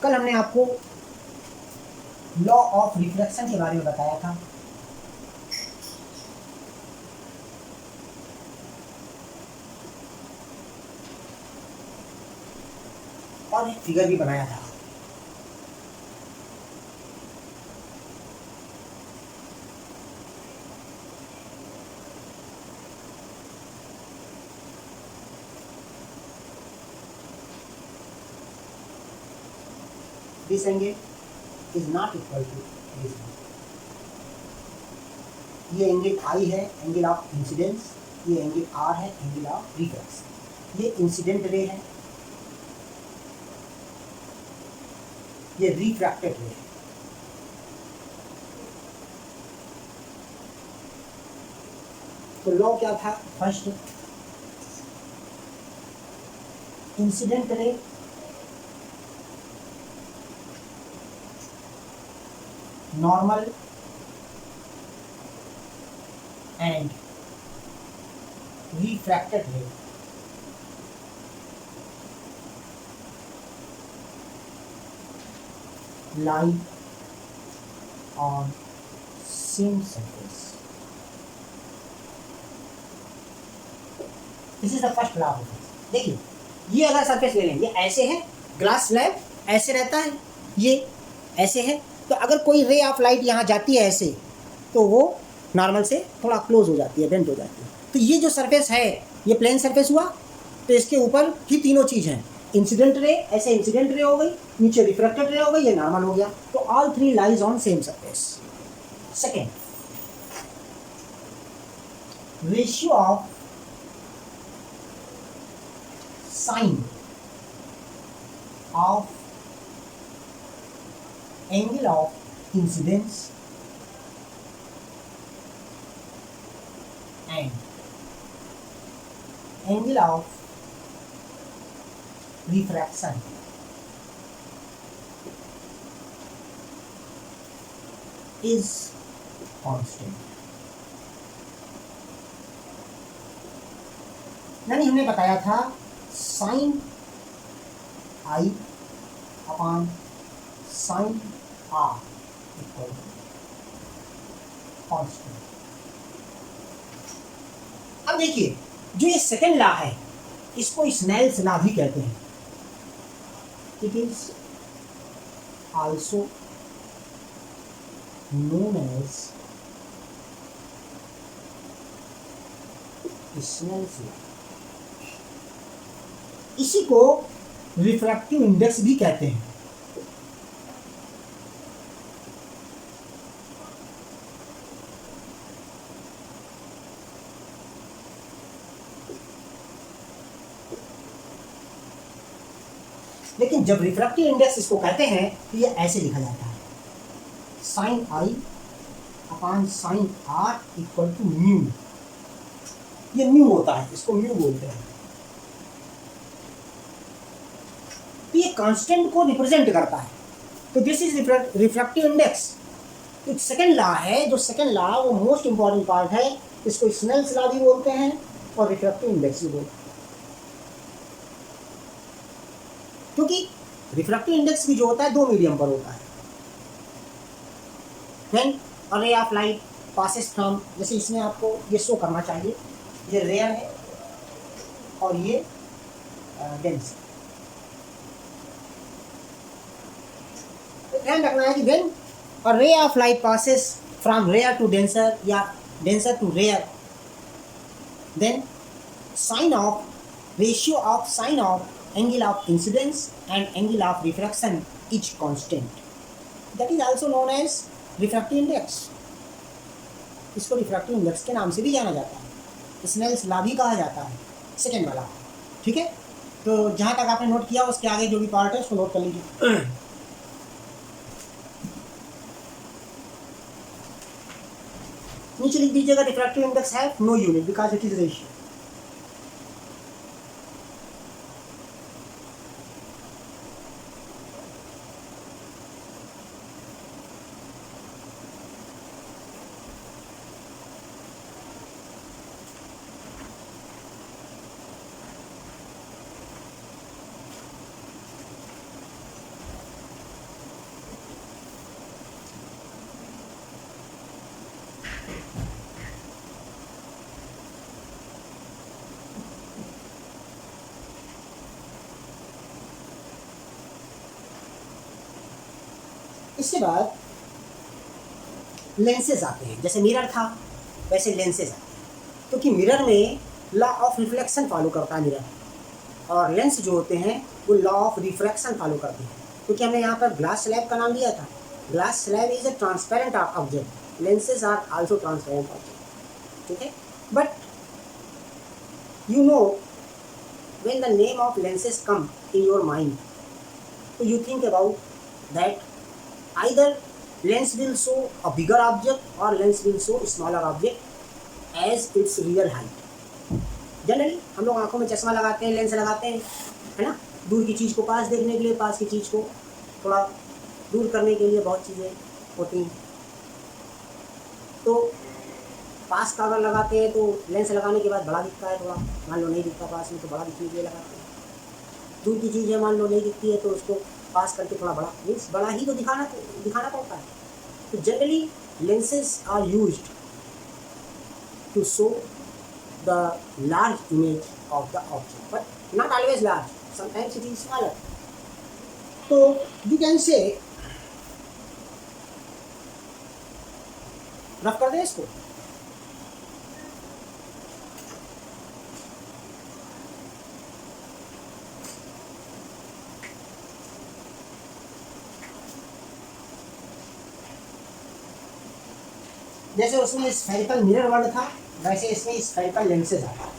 कल हमने आपको लॉ ऑफ रिफ्लेक्शन के बारे में बताया था। और एक फिगर भी बनाया था। This angle is not equal to this angle. ये एंगल I है, एंगल ऑफ इंसिडेंस। ये एंगल R है, एंगल ऑफ रिफ्लेक्शन। ये इंसिडेंट रे है, ये रिफ्रैक्टेड रे है। तो लॉ क्या था? First, incident ray normal and refracted ray lie on same surface. This is the first law of physics. देखिए, ये अगर सरफेस ले लें, ये ऐसे है, ग्लास स्लैब ऐसे रहता है, ये ऐसे है, तो अगर कोई रे ऑफ लाइट यहाँ जाती है ऐसे, तो वो नॉर्मल से थोड़ा क्लोज हो जाती है, बेंड हो जाती है। तो ये जो सरफेस है, ये प्लेन सरफेस हुआ, तो इसके ऊपर ही तीनों चीज़ हैं। इंसिडेंट रे, ऐसे इंसिडेंट रे हो गई, नीचे रिफ्रैक्टेड रे हो गई, ये नॉर्मल हो गया। तो all three lies on same surface. Second, ratio of sine of angle of incidence and angle of refraction is constant। यानी हमने बताया था sin I upon sin R equal constant. अब देखिए, जो ये सेकेंड लॉ है, इसको स्नेल्स लॉ भी कहते हैं। It is also known as Snell's law. इसी को रिफ्रैक्टिव इंडेक्स भी कहते हैं। लेकिन जब रिफ्रैक्टिव इंडेक्स इसको कहते हैं तो ये ऐसे लिखा जाता है, sine I upon sine R equal to mu. ये म्यू होता है, इसको म्यू बोलते हैं। तो ये कांस्टेंट को रिप्रेजेंट करता है। तो दिस इज रिफ्रैक्टिव इंडेक्स। तो सेकेंड लॉ है, जो सेकेंड लॉ वो मोस्ट इंपॉर्टेंट पार्ट है। इसको स्नेल्स लॉ भी बोलते हैं और रिफ्रैक्टिव इंडेक्स भी बोलते हैं। क्योंकि रिफ्रैक्टिव इंडेक्स भी जो होता है दो मीडियम पर होता है। When a ray of light passes from, जैसे इसमें आपको ये शो करना चाहिए, ये रेयर है और ये डेंस। तो ध्यान रखना है कि when a ray of light passes from rarer to denser या denser to rarer, then sine of ratio of sine of angle of incidence and angle of refraction is constant. That is also known as refractive index. इसको refractive index के नाम से भी जाना जाता है, Snell's law भी कहा जाता है, सेकेंड वाला। ठीक है, तो जहाँ तक आपने नोट किया उसके आगे जो भी पार्ट है उसको नोट कर लीजिए। नीचे लिख दीजिएगा रिफ्रैक्टिव इंडेक्स है no unit because it is ratio. इसके बाद लेंसेज आते हैं, जैसे मिरर था वैसे लेंसेज आते हैं, क्योंकि मिरर में लॉ ऑफ रिफ्लेक्शन फॉलो करता है मिरर, और लेंस जो होते हैं वो लॉ ऑफ रिफ्रैक्शन फॉलो करते हैं। क्योंकि हमने यहाँ पर ग्लास स्लैब का नाम लिया था, glass slab is a transparent object, lenses are also transparent object, ठीक है। But you know when the name of lenses come in your mind, so you think about that either lens will show a bigger object or lens will show a smaller object as its real height. Generally हम लोग आंखों में चश्मा लगाते हैं, lens लगाते हैं, है ना, दूर की चीज़ को पास देखने के लिए, पास की चीज़ को थोड़ा दूर करने के लिए बहुत चीज़ें होती हैं। तो पास का अगर लगाते हैं तो लेंस लगाने के बाद बड़ा दिखता है थोड़ा, मान लो नहीं दिखता पास में तो बड़ा दिखने के लिए लगाते हैं। दूर की चीज़ है मान लो नहीं दिखती है तो उसको पास करके थोड़ा बड़ा, मीन्स बड़ा ही तो दिखाना पड़ता है। तो generally lenses are used to show the large image of the object, but not always large, sometimes it is smaller. तो यू कैन से, रफ कर दें इसको, जैसे उसमें स्फेरिकल मिरर वर्ड था वैसे इसमें स्फेरिकल लेंसेज आता है।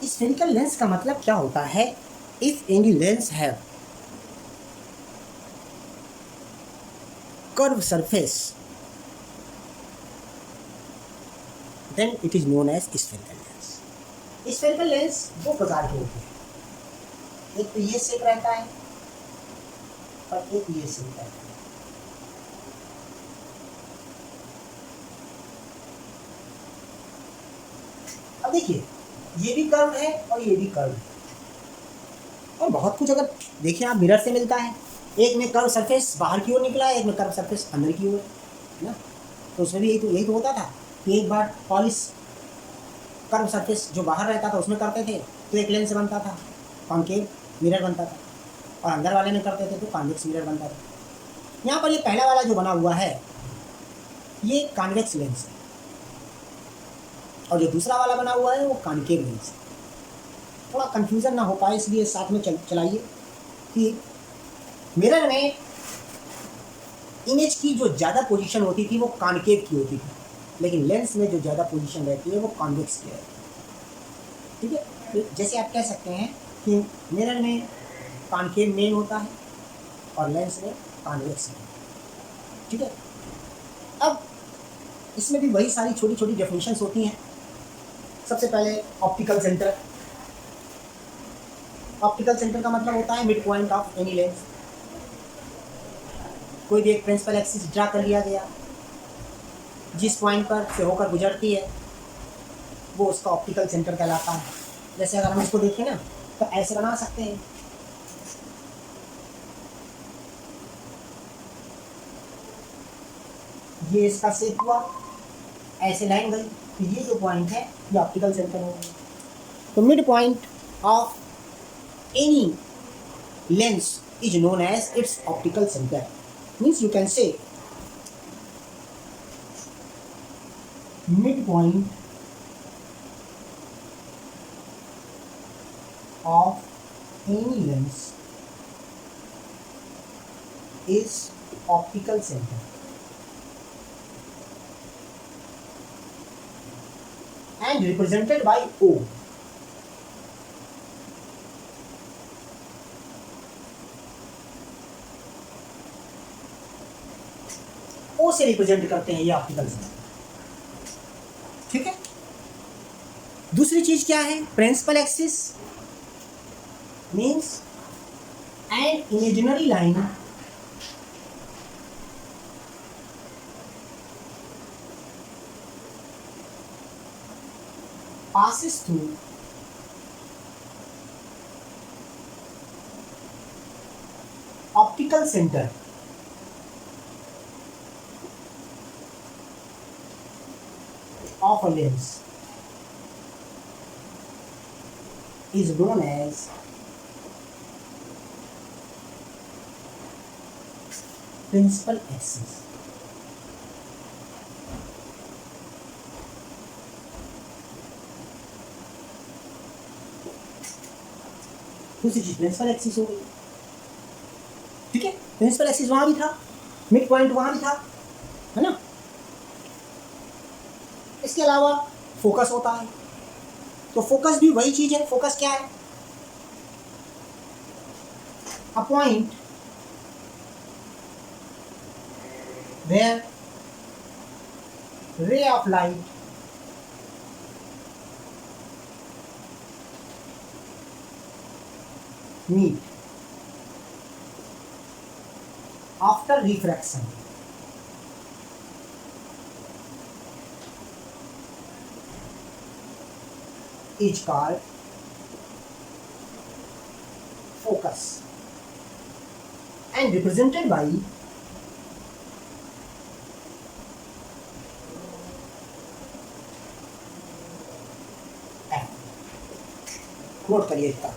स्फेरिकल लेंस का मतलब क्या होता है? If any lens have curve surface then it is known as spherical lens. Spherical lens दो प्रकार के होते हैं, एक तो ये शेप रहता है और एक ये शेप रहता है। अब देखिए ये भी कर्व है और ये भी कर्व है, और बहुत कुछ अगर देखिए आप मिरर से मिलता है, एक में कर्व सरफेस बाहर की ओर निकला है, एक में कर्व सरफेस अंदर की ओर है ना। तो उसमें भी यही तो होता था कि एक बार पॉलिश कर्व सरफेस जो बाहर रहता था उसमें करते थे तो एक लेंस बनता था, कॉन्केव मिरर बनता था, और अंदर वाले में करते थे तो कॉन्वेक्स मिरर बनता था। यहाँ पर ये पहला वाला जो बना हुआ है ये कॉन्वेक्स लेंस है, और जो दूसरा वाला बना हुआ है वो कॉन्केव लेंस है। थोड़ा कन्फ्यूज़न ना हो पाए इसलिए साथ में चलाइए कि मिरर में इमेज की जो ज़्यादा पोजीशन होती थी वो कॉन्केव की होती थी, लेकिन लेंस में जो ज़्यादा पोजीशन रहती है वो कॉन्वेक्स की रहती है, ठीक है। तो जैसे आप कह सकते हैं कि मिरर में कॉन्केव मेन होता है और लेंस में कॉन्वेक्स मेन, ठीक है। अब इसमें भी वही सारी छोटी छोटी डेफिनेशंस होती हैं। सबसे पहले ऑप्टिकल सेंटर। ऑप्टिकल सेंटर का मतलब होता है mid point of any lens. कोई भी एक प्रिंसिपल एक्सिस ड्रा कर लिया गया, जिस पॉइंट पर से होकर गुजरती है वो उसका ऑप्टिकल सेंटर कहलाता है। जैसे अगर हम इसको देखें ना तो ऐसे बना सकते हैं, ये इसका शेप हुआ, ऐसे लाइन गई, तो ये जो पॉइंट है ये ऑप्टिकल सेंटर होगा। तो mid point of any lens is known as its optical centre. Means you can say midpoint of any lens is optical center and represented by O. O से represent करते हैं ये optical centre, ठीक है। दूसरी चीज क्या है? Principal axis means an imaginary line passes through optical center of a lens is known as principal axis. दूसरी चीज प्रिंसिपल एक्सिस हो गई, ठीक है। प्रिंसिपल एक्सिस वहां भी था, मिड पॉइंट वहां भी था, है ना। इसके अलावा फोकस होता है, तो फोकस भी वही चीज है। फोकस क्या है? A point where ray of light meet after refraction. Is called focus and represented by F. Note करिए इसका।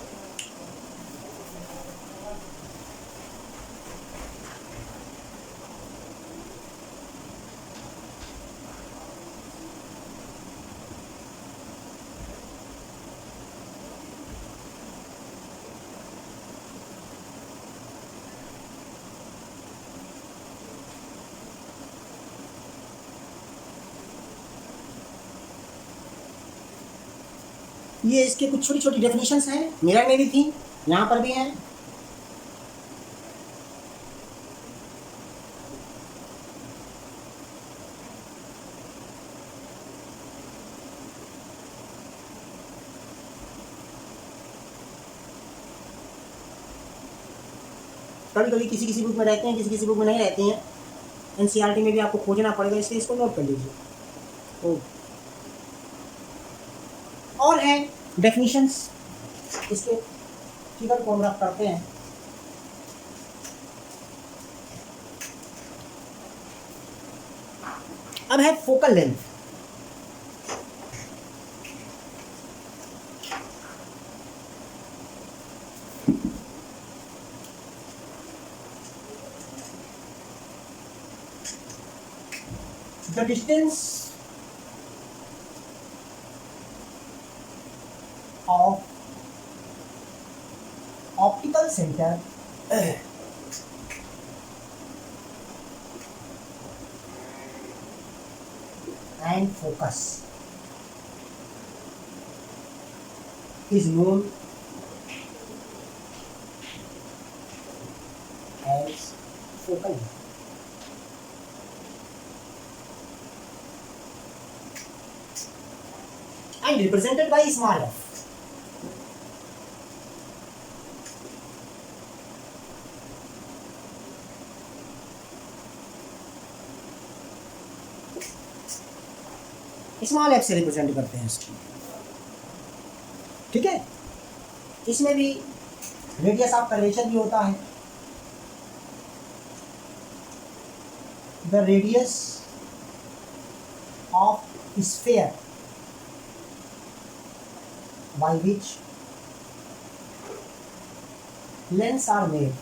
ये इसके कुछ छोटी छोटी डेफिनेशंस हैं, मिरर में भी थी, यहाँ पर भी हैं। कभी कभी किसी किसी बुक में रहते हैं, किसी किसी बुक में नहीं रहते हैं। एनसीईआरटी में भी आपको खोजना पड़ेगा, इसलिए इसको नोट कर लीजिए। तो और है डेफिनेशंस, इसके फिगर को हम रख करते हैं। अब है focal length. The distance of optical center and focus is known as focal length. And represented by small f. Small F से रिप्रेजेंट करते हैं इसको, ठीक है। इसमें भी रेडियस ऑफ कर्वेचर भी होता है। The radius of sphere by which lens are made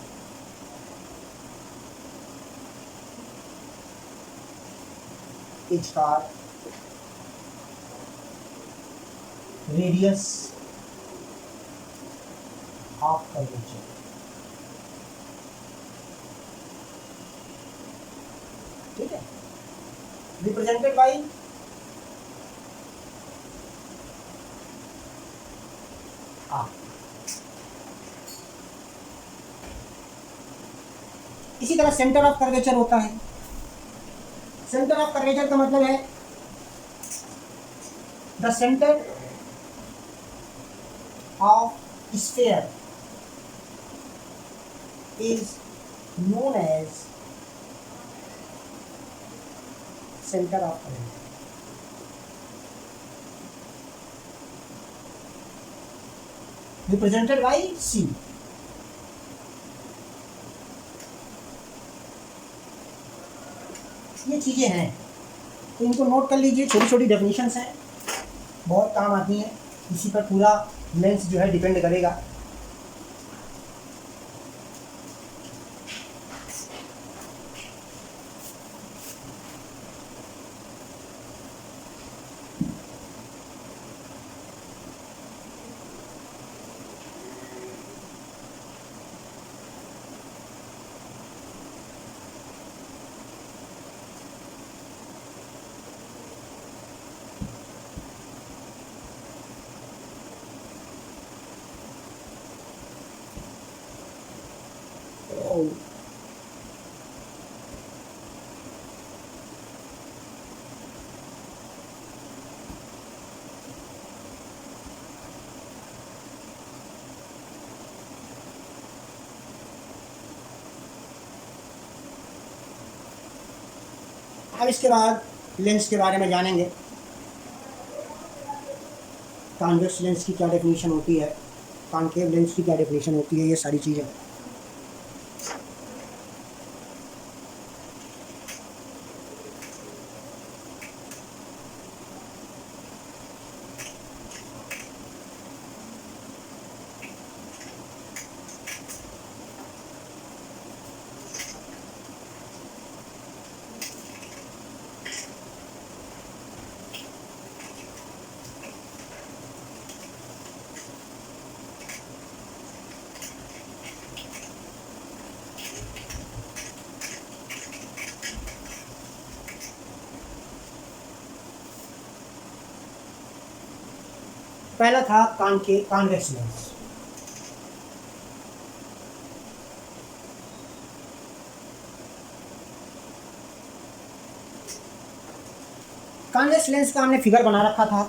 is called radius of curvature. ठीक है, represented by इसी तरह सेंटर ऑफ कर्वेचर होता है। सेंटर ऑफ कर्वेचर का मतलब है the centre of sphere is known as centre of curvature. Represented by c. ये चीज़ें हैं तो इनको नोट कर लीजिए, छोटी छोटी डेफिनेशंस हैं, बहुत काम आती हैं। इसी पर पूरा लेंस जो है डिपेंड करेगा। अब इसके बाद लेंस के बारे में जानेंगे। कॉन्वेक्स लेंस की क्या डेफिनेशन होती है, कॉन्केव लेंस की क्या डेफिनेशन होती है, ये सारी चीज़ें। पहला था कॉन्वेक्स लेंस। कॉन्वेक्स लेंस का हमने फिगर बना रखा था।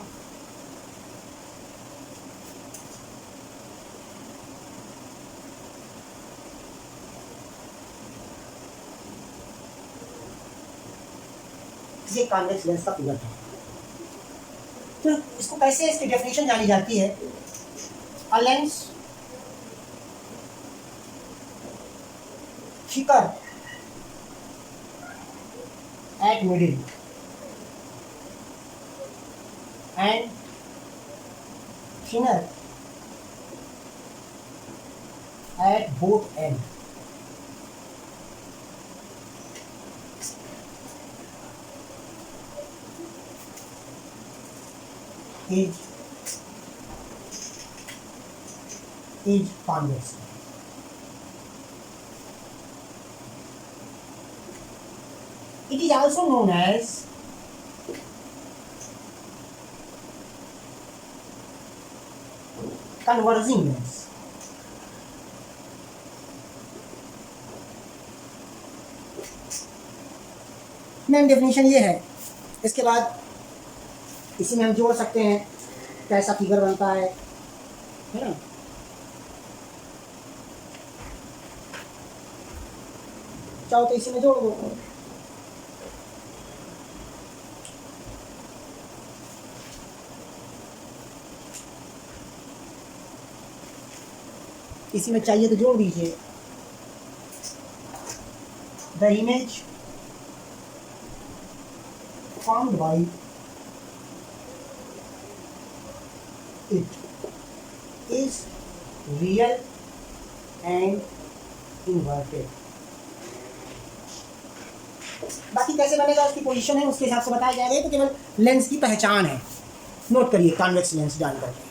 ये कॉन्वेक्स लेंस का फिगर था। तो इसको कैसे, इसकी डेफिनेशन जानी जाती है। A lens thicker at middle and thinner at both ends is convex. It is also known as converging lens. Main definition ये है। इसके बाद इसी में हम जोड़ सकते हैं कैसा फिगर बनता है ना। चाहो तो इसी में जोड़ दो। इसी में चाहिए तो जोड़ दीजिए। The image formed by it is real and inverted. बाकी कैसे बनेगा, उसकी पोजीशन है उसके हिसाब से बताया जाएगा। तो केवल लेंस की पहचान है। नोट करिए कॉन्वेक्स लेंस जानकर।